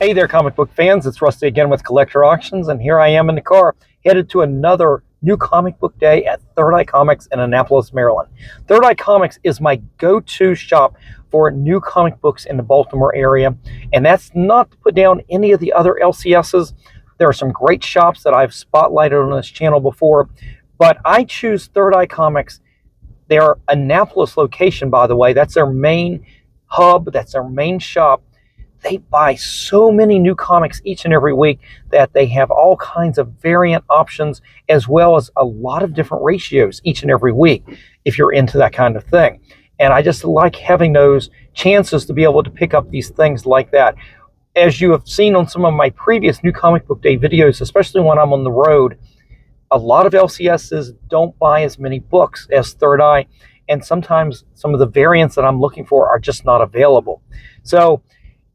Hey there, comic book fans. It's Rusty again with Collector Auctions, and here I am in the car, headed to another new comic book day at Third Eye Comics in Annapolis, Maryland. Third Eye Comics is my go-to shop for new comic books in the Baltimore area, and that's not to put down any of the other LCSs. There are some great shops that I've spotlighted on this channel before, but I choose Third Eye Comics. Their Annapolis location, by the way, that's their main hub, that's their main shop. They buy so many new comics each and every week that they have all kinds of variant options, as well as a lot of different ratios each and every week if you're into that kind of thing. And I just like having those chances to be able to pick up these things like that. As you have seen on some of my previous new comic book day videos, especially when I'm on the road, a lot of LCSs don't buy as many books as Third Eye, and sometimes some of the variants that I'm looking for are just not available. So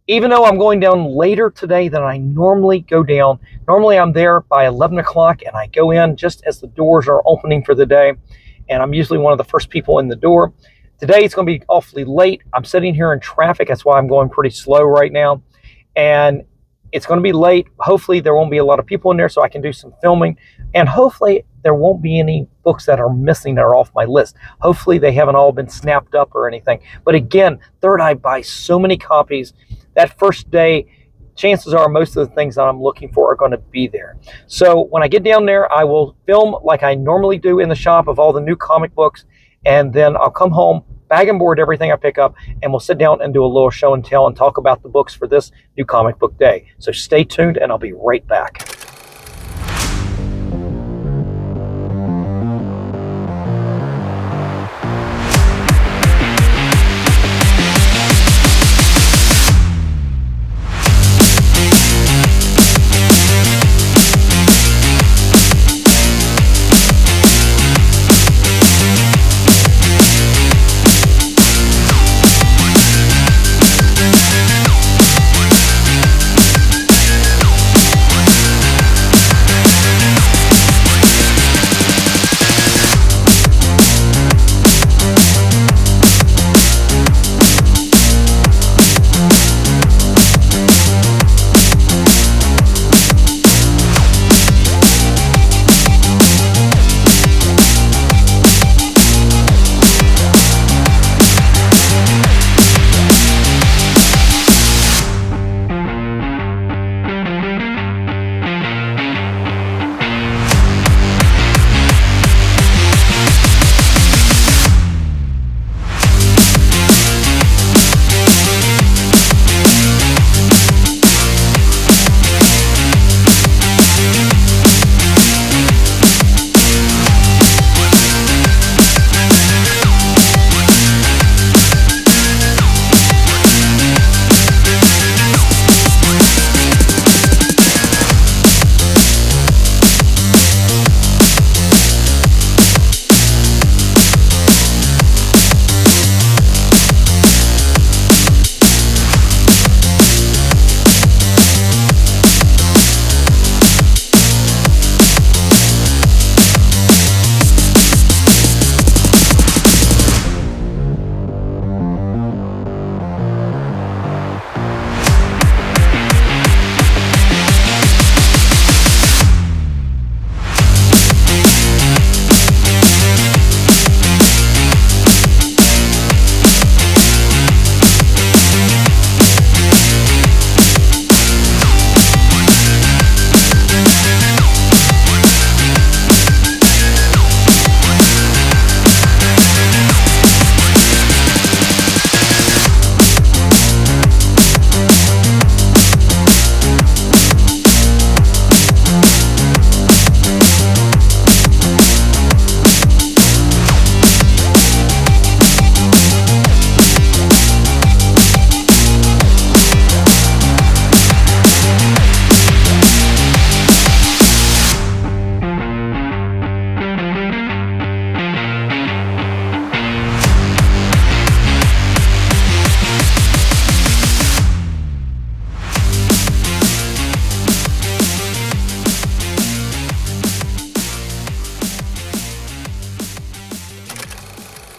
even though I'm going down later today than I normally go down, normally I'm there by 11 o'clock and I go in just as the doors are opening for the day, and I'm usually one of the first people in the door. Today it's going to be awfully late. I'm sitting here in traffic. That's why I'm going pretty slow right now, and it's going to be late. Hopefully there won't be a lot of people in there so I can do some filming, and hopefully there won't be any books that are missing that are off my list. Hopefully they haven't all been snapped up or anything. But again, Third Eye buys so many copies. That first day, chances are most of the things that I'm looking for are going to be there. So when I get down there, I will film like I normally do in the shop of all the new comic books, and then I'll come home, bag and board everything I pick up, and we'll sit down and do a little show and tell and talk about the books for this new comic book day. So stay tuned, and I'll be right back.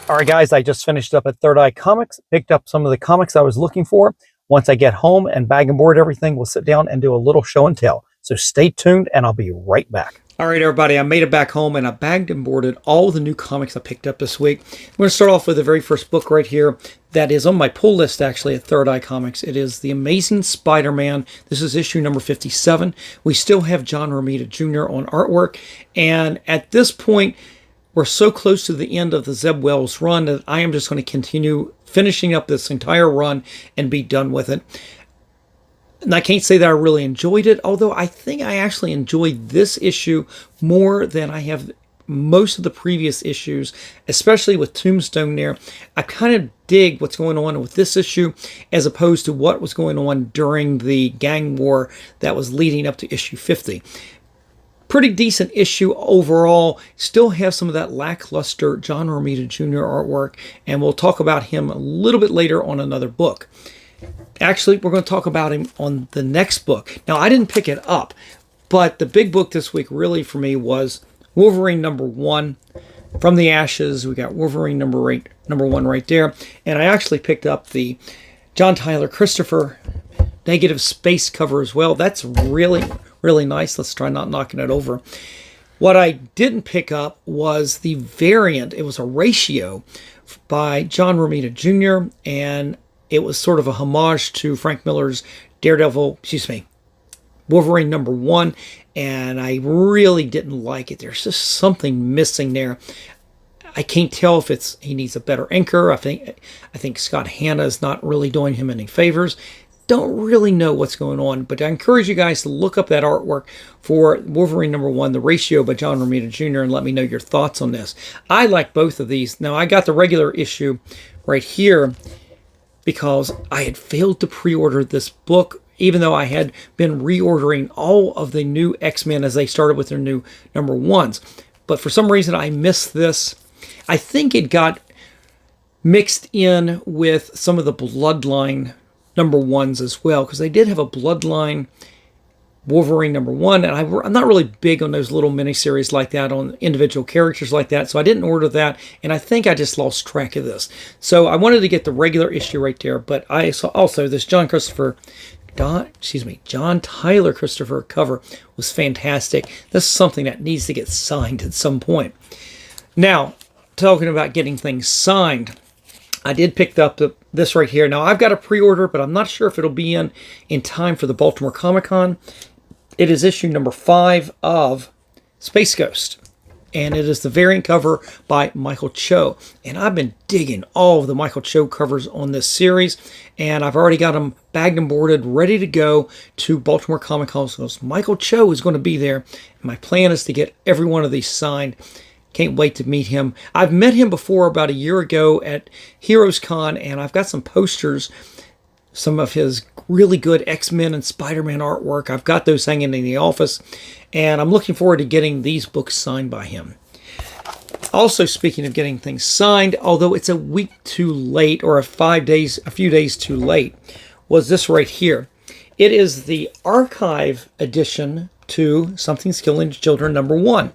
All right, guys, I just finished up at Third Eye Comics, picked up some of the comics I was looking for. Once I get home and bag and board everything, we'll sit down and do a little show and tell. So stay tuned, and I'll be right back. All right, everybody, I made it back home, and I bagged and boarded all the new comics I picked up this week. I'm going to start off with the very first book right here that is on my pull list, actually, at Third Eye Comics. It is The Amazing Spider-Man. This is issue number 57. We still have John Romita Jr. on artwork, and at this point, we're so close to the end of the Zeb Wells run that I am just going to continue finishing up this entire run and be done with it. And I can't say that I really enjoyed it, although I think I actually enjoyed this issue more than I have most of the previous issues, especially with Tombstone there. I kind of dig what's going on with this issue as opposed to what was going on during the gang war that was leading up to issue 50. Pretty decent issue overall. Still have some of that lackluster John Romita Jr. artwork, and we'll talk about him a little bit later on another book. Actually, we're going to talk about him on the next book. Now, I didn't pick it up, but the big book this week really for me was Wolverine #1, From the Ashes. We got Wolverine #1 right there. And I actually picked up the John Tyler Christopher negative space cover as well. That's really, really nice. Let's try not knocking it over. What I didn't pick up was the variant. It was a ratio by John Romita Jr., and it was sort of a homage to Frank Miller's Wolverine #1, and I really didn't like it. There's just something missing there. I can't tell if he needs a better inker. I think Scott Hanna is not really doing him any favors. Don't really know what's going on, but I encourage you guys to look up that artwork for Wolverine #1, The Ratio by John Romita Jr., and let me know your thoughts on this. I like both of these. Now, I got the regular issue right here because I had failed to pre-order this book, even though I had been reordering all of the new X-Men as they started with their new #1s. But for some reason, I missed this. I think it got mixed in with some of the Bloodline #1s as well, because they did have a Bloodline Wolverine #1, and I'm not really big on those little miniseries like that, on individual characters like that, so I didn't order that, and I think I just lost track of this. So I wanted to get the regular issue right there, but I saw also this John Tyler Christopher cover was fantastic. This is something that needs to get signed at some point. Now, talking about getting things signed, I did pick up this right here. Now, I've got a pre-order, but I'm not sure if it'll be in time for the Baltimore Comic-Con. It is issue number 5 of Space Ghost, and it is the variant cover by Michael Cho. And I've been digging all of the Michael Cho covers on this series, and I've already got them bagged and boarded, ready to go to Baltimore Comic-Con. So Michael Cho is going to be there, and my plan is to get every one of these signed. Can't wait to meet him. I've met him before about a year ago at Heroes Con, and I've got some posters, some of his really good X-Men and Spider-Man artwork. I've got those hanging in the office, and I'm looking forward to getting these books signed by him. Also, speaking of getting things signed, although it's a week too late, or a few days too late, was this right here. It is the archive edition to Something's Killing Children #1.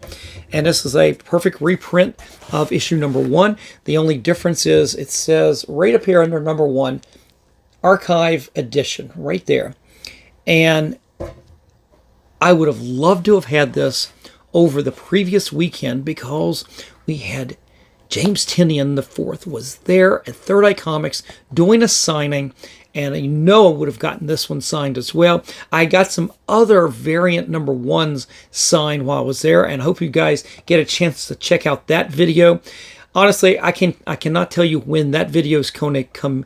And this is a perfect reprint of issue #1. The only difference is it says right up here under #1, archive edition, right there. And I would have loved to have had this over the previous weekend because we had James Tynion IV was there at Third Eye Comics doing a signing, and I know I would have gotten this one signed as well. I got some other variant #1s signed while I was there, and I hope you guys get a chance to check out that video. Honestly, I cannot tell you when that video is going to come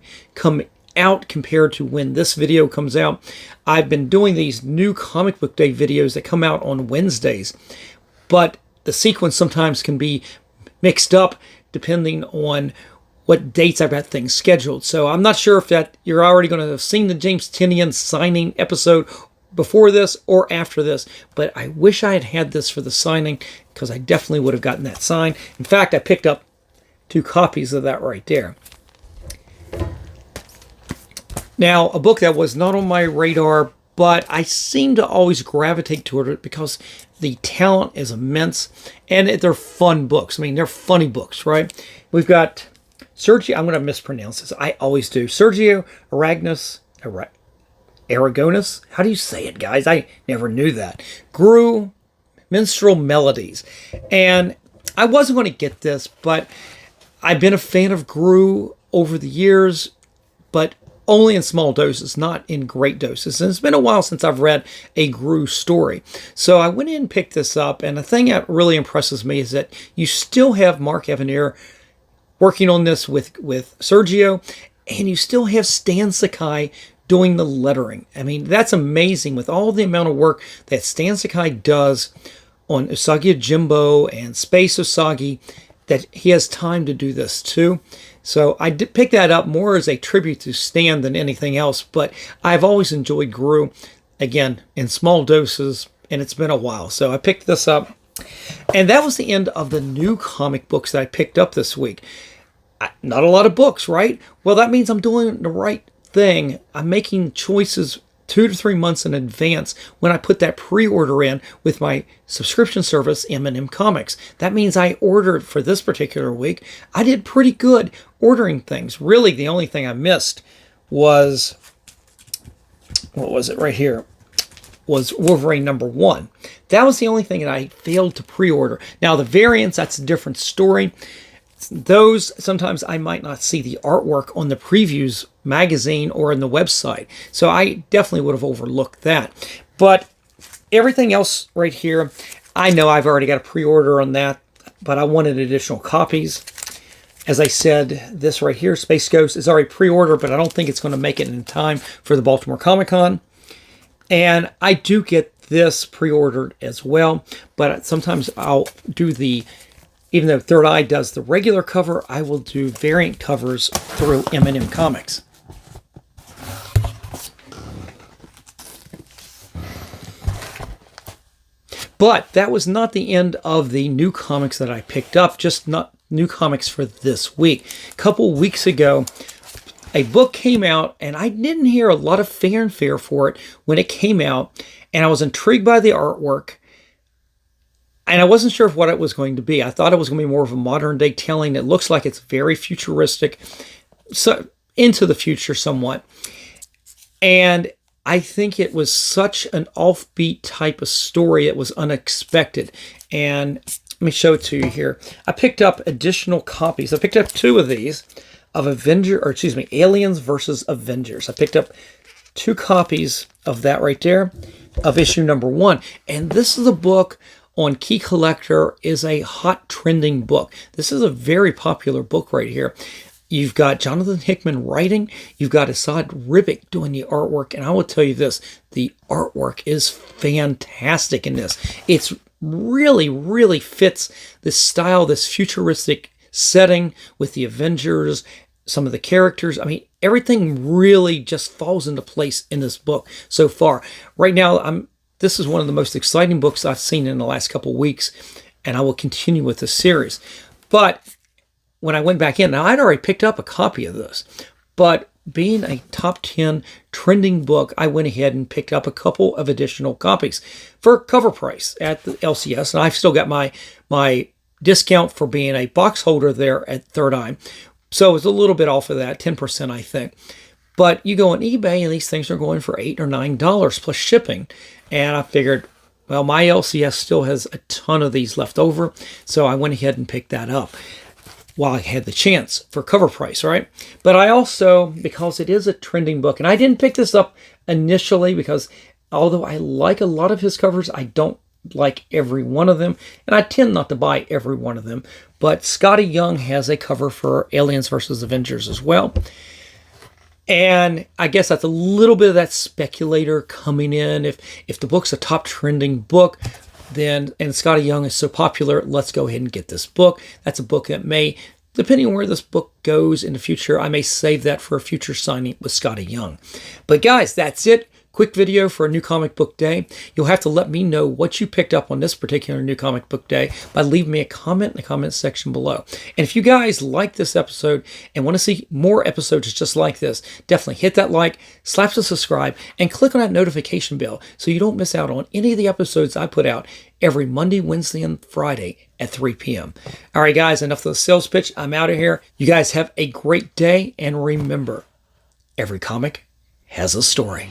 out compared to when this video comes out. I've been doing these new comic book day videos that come out on Wednesdays, but the sequence sometimes can be mixed up depending on what dates I've got things scheduled. So I'm not sure if that you're already going to have seen the James Tynion signing episode before this or after this, but I wish I had had this for the signing because I definitely would have gotten that signed. In fact, I picked up 2 copies of that right there. Now, a book that was not on my radar, but I seem to always gravitate toward it because the talent is immense and they're fun books. I mean, they're funny books, right? We've got Sergio, I'm going to mispronounce this. I always do. Sergio Aragonus. How do you say it, guys? I never knew that. Gru Minstrel Melodies. And I wasn't going to get this, but I've been a fan of Gru over the years, but only in small doses, not in great doses. And it's been a while since I've read a Gru story. So I went in and picked this up, and the thing that really impresses me is that you still have Mark Evanier working on this with Sergio, and you still have Stan Sakai doing the lettering. I mean, that's amazing with all the amount of work that Stan Sakai does on Usagi Yojimbo and Space Usagi, that he has time to do this too. So I did pick that up more as a tribute to Stan than anything else, but I've always enjoyed Gru, again, in small doses, and it's been a while. So I picked this up, and that was the end of the new comic books that I picked up this week. Not a lot of books, right? Well, that means I'm doing the right thing. I'm making choices 2 to 3 months in advance when I put that pre-order in with my subscription service, M&M Comics. That means I ordered for this particular week. I did pretty good ordering things. Really, the only thing I missed was, what was it right here? Was Wolverine #1. That was the only thing that I failed to pre-order. Now, the variants, that's a different story. Those, sometimes I might not see the artwork on the previews magazine or in the website. So I definitely would have overlooked that. But everything else right here, I know I've already got a pre-order on that, but I wanted additional copies. As I said, this right here, Space Ghost, is already pre-ordered, but I don't think it's going to make it in time for the Baltimore Comic-Con. And I do get this pre-ordered as well, but sometimes I'll do the, even though Third Eye does the regular cover, I will do variant covers through M&M Comics. But that was not the end of the new comics that I picked up, just not new comics for this week. A couple weeks ago, a book came out, and I didn't hear a lot of fanfare for it when it came out, and I was intrigued by the artwork. And I wasn't sure of what it was going to be. I thought it was going to be more of a modern day telling. It looks like it's very futuristic, so into the future somewhat. And I think it was such an offbeat type of story. It was unexpected. And let me show it to you here. I picked up additional copies. I picked up 2 of these of Aliens versus Avengers. I picked up 2 copies of that right there, of issue #1. And this is a book on Key Collector, is a hot trending book. This is a very popular book right here. You've got Jonathan Hickman writing. You've got Asad Ribic doing the artwork. And I will tell you this, the artwork is fantastic in this. It's really, really fits this style, this futuristic setting with the Avengers, some of the characters. I mean, everything really just falls into place in this book so far. Right now, this is one of the most exciting books I've seen in the last couple weeks, and I will continue with the series. But when I went back in, now I'd already picked up a copy of this, but being a top 10 trending book, I went ahead and picked up a couple of additional copies for cover price at the LCS, and I've still got my discount for being a box holder there at Third Eye. So it was a little bit off of that, 10% I think. But you go on eBay and these things are going for $8 or $9 plus shipping. And I figured, well, my LCS still has a ton of these left over. So I went ahead and picked that up while I had the chance for cover price, right? But I also, because it is a trending book, and I didn't pick this up initially because although I like a lot of his covers, I don't like every one of them. And I tend not to buy every one of them. But Scotty Young has a cover for Aliens versus Avengers as well. And I guess that's a little bit of that speculator coming in. If the book's a top trending book, then, and Scotty Young is so popular, let's go ahead and get this book. That's a book that may, depending on where this book goes in the future, I may save that for a future signing with Scotty Young. But guys, that's it. Quick video for a new comic book day. You'll have to let me know what you picked up on this particular new comic book day by leaving me a comment in the comment section below. And if you guys like this episode and want to see more episodes just like this, definitely hit that like, slap the subscribe, and click on that notification bell so you don't miss out on any of the episodes I put out every Monday, Wednesday, and Friday at 3 p.m. All right, guys, enough of the sales pitch. I'm out of here. You guys have a great day, and remember, every comic has a story.